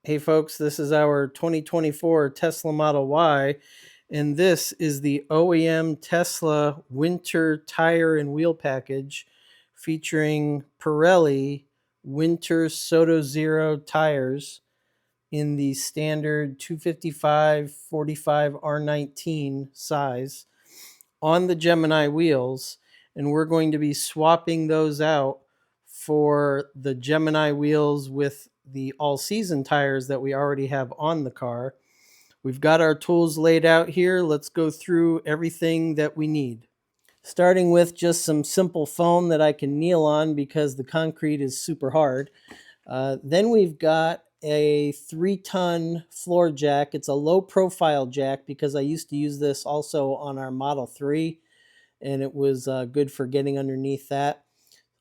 Hey folks, this is our 2024 Tesla Model Y, and this is the OEM Tesla winter tire and wheel package featuring Pirelli winter Soto Zero tires in the standard 255/45 R19 size on the Gemini wheels, and we're going to be swapping those out for the Gemini wheels with the all-season tires that we already have on the car. We've got our tools laid out here. Let's go through everything that we need. Starting with just some simple foam that I can kneel on because the concrete is super hard. Then we've got a 3-ton floor jack. It's a low profile jack because I used to use this also on our Model 3, and it was good for getting underneath that.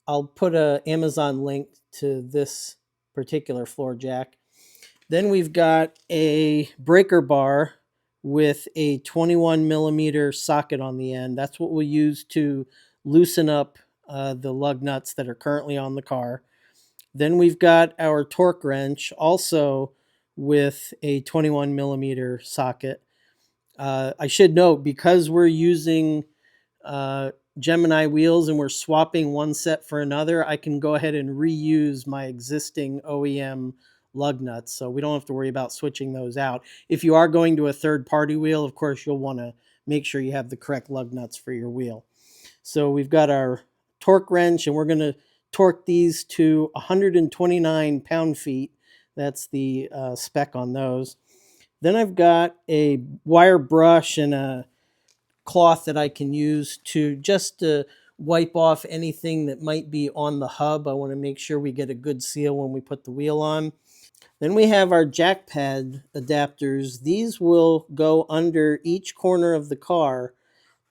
I'll put an Amazon link to this particular floor jack. Then we've got a breaker bar with a 21 millimeter socket on the end. That's what we'll use to loosen up the lug nuts that are currently on the car. Then we've got our torque wrench, also with a 21 millimeter socket. I should note, because we're using Gemini wheels and we're swapping one set for another, I can go ahead and reuse my existing OEM lug nuts, so we don't have to worry about switching those out. If you are going to a third-party wheel, of course, you'll want to make sure you have the correct lug nuts for your wheel. So we've got our torque wrench, and we're going to torque these to 129 pound-feet. That's the spec on those. Then I've got a wire brush and a cloth that I can use to just wipe off anything that might be on the hub. I want to make sure we get a good seal when we put the wheel on. Then we have our jack pad adapters. These will go under each corner of the car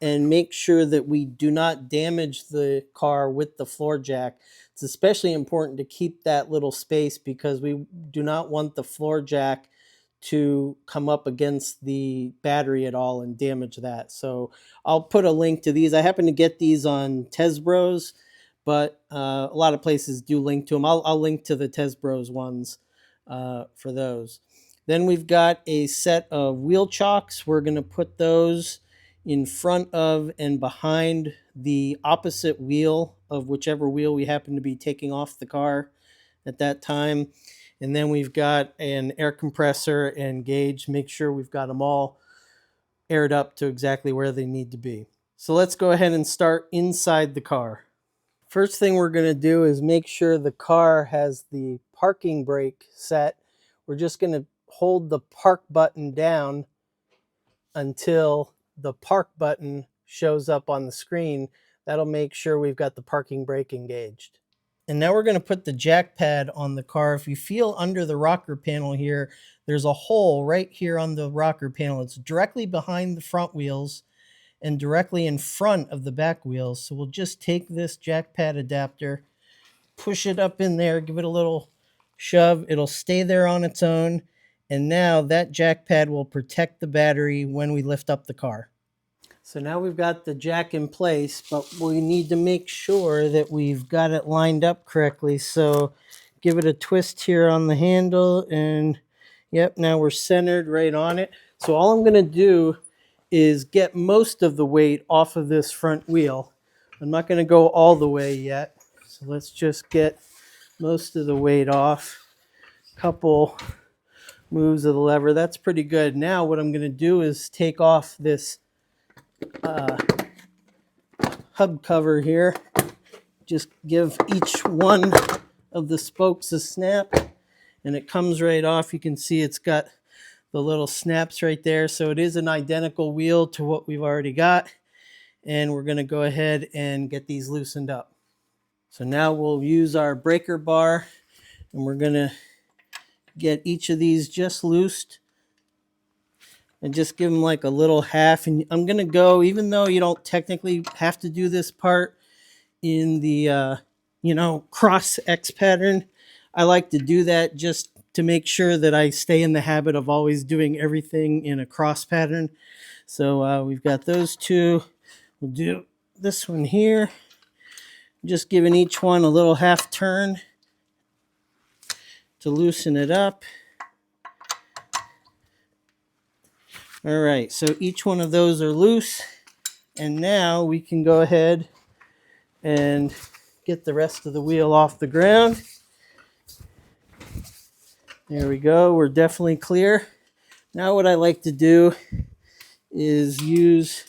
and make sure that we do not damage the car with the floor jack. It's especially important to keep that little space because we do not want the floor jack to come up against the battery at all and damage that. So I'll put a link to these. I happen to get these on Tesbros, but a lot of places do link to them. I'll link to the Tesbros ones for those. Then we've got a set of wheel chocks. We're going to put those in front of and behind the opposite wheel of whichever wheel we happen to be taking off the car at that time. And then we've got an air compressor and gauge. Make sure we've got them all aired up to exactly where they need to be. So let's go ahead and start inside the car. First thing we're going to do is make sure the car has the parking brake set. We're just going to hold the park button down until the park button shows up on the screen. That'll make sure we've got the parking brake engaged. And now we're going to put the jack pad on the car. If you feel under the rocker panel here, there's a hole right here on the rocker panel. It's directly behind the front wheels and directly in front of the back wheels. So we'll just take this jack pad adapter, push it up in there, give it a little shove. It'll stay there on its own. And now that jack pad will protect the battery when we lift up the car. So now we've got the jack in place, but we need to make sure that we've got it lined up correctly. So give it a twist here on the handle, and yep, now we're centered right on it. So all I'm going to do is get most of the weight off of this front wheel. I'm not going to go all the way yet. So let's just get most of the weight off. Couple moves of the lever. That's pretty good. Now what I'm going to do is take off this hub cover here. Just give each one of the spokes a snap and it comes right off. You can see it's got the little snaps right there. So it is an identical wheel to what we've already got. And we're going to go ahead and get these loosened up. So now we'll use our breaker bar and we're going to get each of these just loosed and just give them like a little half. And I'm going to go, even though you don't technically have to do this part in the, cross X pattern, I like to do that just to make sure that I stay in the habit of always doing everything in a cross pattern. So we've got those two. We'll do this one here. Just giving each one a little half turn to loosen it up. All right, so each one of those are loose, and now we can go ahead and get the rest of the wheel off the ground. There we go, we're definitely clear. Now what I like to do is use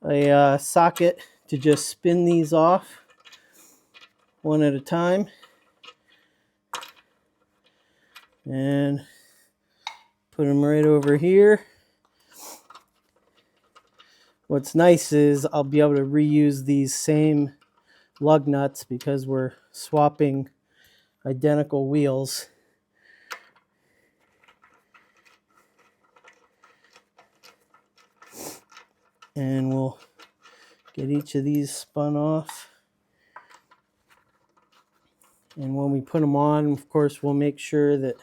a socket to just spin these off one at a time. And put them right over here. What's nice is I'll be able to reuse these same lug nuts because we're swapping identical wheels. And we'll get each of these spun off. And when we put them on, of course, we'll make sure that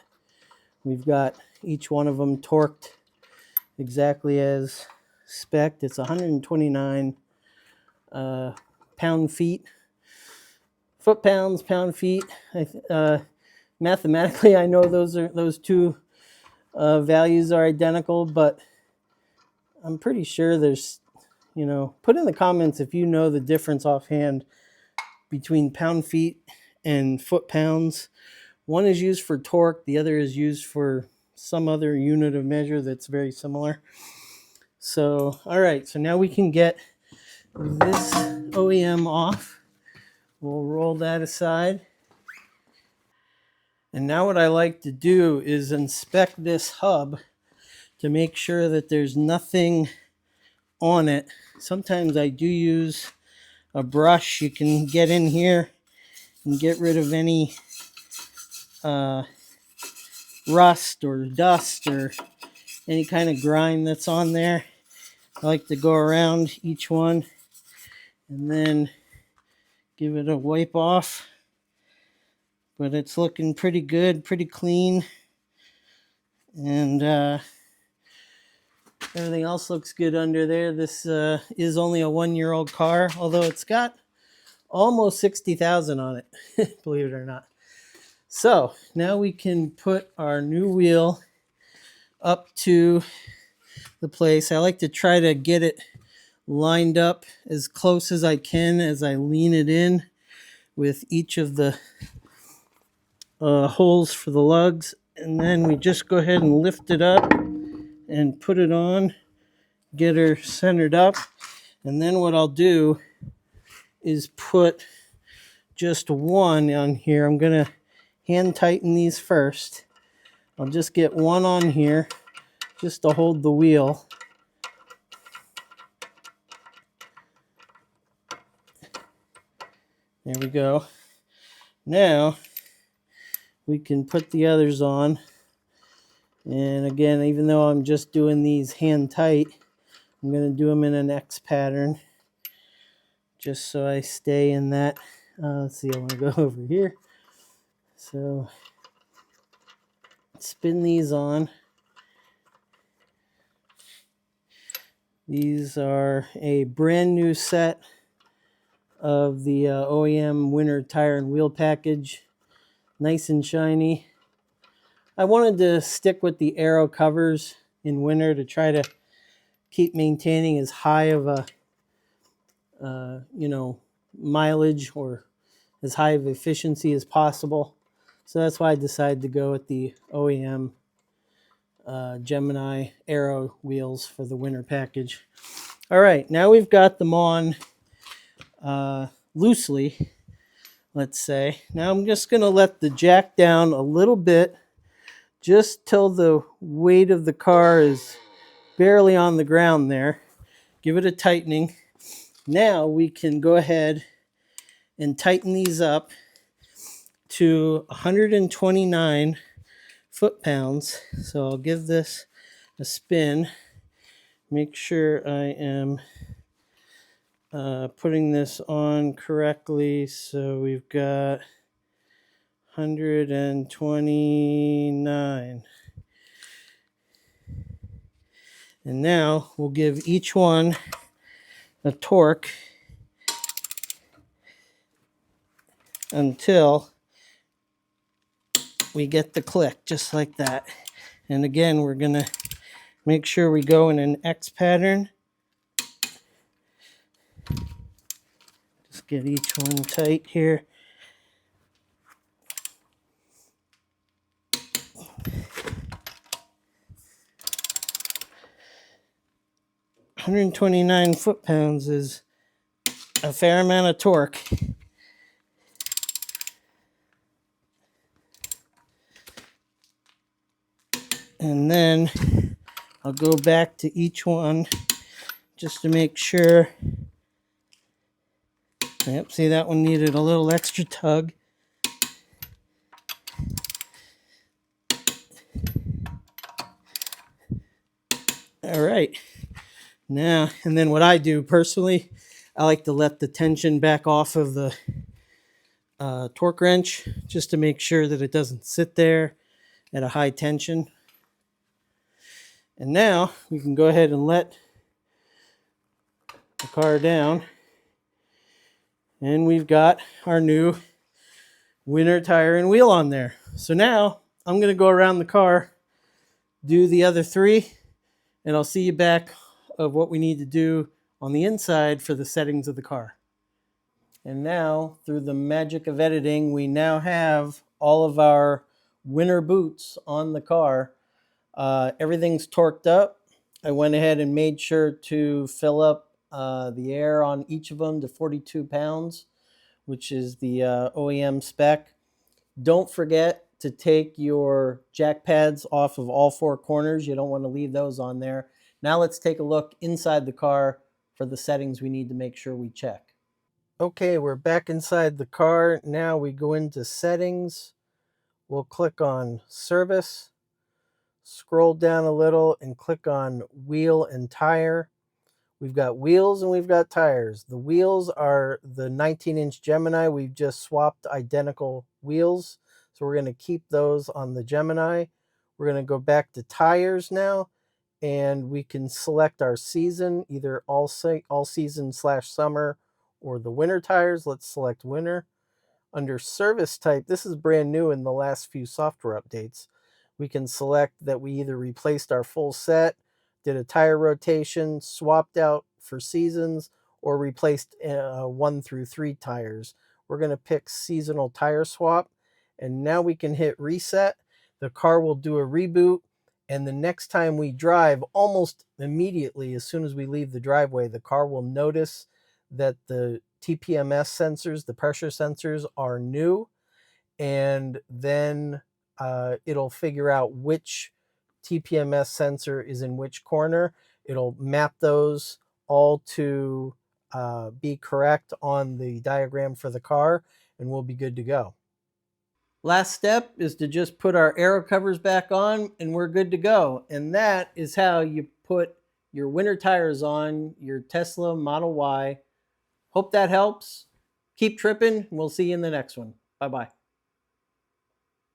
we've got each one of them torqued exactly as spec'd. It's 129 pound-feet. Foot-pounds, pound-feet. Mathematically, I know those two values are identical, but I'm pretty sure there's, put in the comments if you know the difference offhand between pound-feet and foot-pounds. One is used for torque, the other is used for some other unit of measure that's very similar. So, all right, so now we can get this OEM off. We'll roll that aside. And now what I like to do is inspect this hub to make sure that there's nothing on it. Sometimes I do use a brush. You can get in here and get rid of any rust or dust or any kind of grime that's on there. I like to go around each one and then give it a wipe off. But it's looking pretty good, pretty clean. And everything else looks good under there. This is only a 1-year-old car, although it's got almost 60,000 on it, believe it or not. So now we can put our new wheel up to the place. I like to try to get it lined up as close as I can as I lean it in with each of the holes for the lugs. And then we just go ahead and lift it up and put it on, get her centered up. And then what I'll do is put just one on here. I'm going to hand tighten these first. I'll just get one on here just to hold the wheel. There we go. Now we can put the others on. And again, even though I'm just doing these hand tight, I'm going to do them in an X pattern just so I stay in that. Let's see, I want to go over here. So spin these on. These are a brand new set of the OEM winter tire and wheel package. Nice and shiny. I wanted to stick with the aero covers in winter to try to keep maintaining as high of a mileage or as high of efficiency as possible. So that's why I decided to go with the OEM Gemini Aero wheels for the winter package. All right, now we've got them on loosely, let's say. Now I'm just going to let the jack down a little bit, just till the weight of the car is barely on the ground there. Give it a tightening. Now we can go ahead and tighten these up to 129 foot-pounds. So I'll give this a spin. Make sure I am putting this on correctly. So we've got 129. And now we'll give each one a torque until we get the click, just like that. And again, we're going to Make sure we go in an X pattern. Just get each one tight here. $129 foot-pounds is a fair amount of torque. And then I'll go back to each one just to make sure. Yep, see, that one needed a little extra tug. All right. Now, and then what I do personally, I like to let the tension back off of the torque wrench just to make sure that it doesn't sit there at a high tension. And now we can go ahead and let the car down. And we've got our new winter tire and wheel on there. So now I'm going to go around the car, do the other three, and I'll see you back of what we need to do on the inside for the settings of the car. And now, through the magic of editing, we now have all of our winter boots on the car. Everything's torqued up. I went ahead and made sure to fill up the air on each of them to 42 pounds, which is the OEM spec. Don't forget to take your jack pads off of all four corners. You don't want to leave those on there. Now let's take a look inside the car for the settings we need to make sure we check. Okay, we're back inside the car. Now we go into settings. We'll click on service, scroll down a little and click on wheel and tire. We've got wheels and we've got tires. The wheels are the 19-inch Gemini. We've just swapped identical wheels. So we're going to keep those on the Gemini. We're going to go back to tires now, and we can select our season, either all season / summer or the winter tires. Let's select winter. Under service type, this is brand new in the last few software updates. We can select that we either replaced our full set, did a tire rotation, swapped out for seasons, or replaced 1 through 3 tires. We're going to pick seasonal tire swap, and now we can hit reset. The car will do a reboot, and the next time we drive, almost immediately as soon as we leave the driveway, the car will notice that the TPMS sensors, the pressure sensors, are new, and then it'll figure out which TPMS sensor is in which corner. It'll map those all to be correct on the diagram for the car, and we'll be good to go. Last step is to just put our aero covers back on, and we're good to go. And that is how you put your winter tires on your Tesla Model Y. Hope that helps. Keep tripping. We'll see you in the next one. Bye-bye.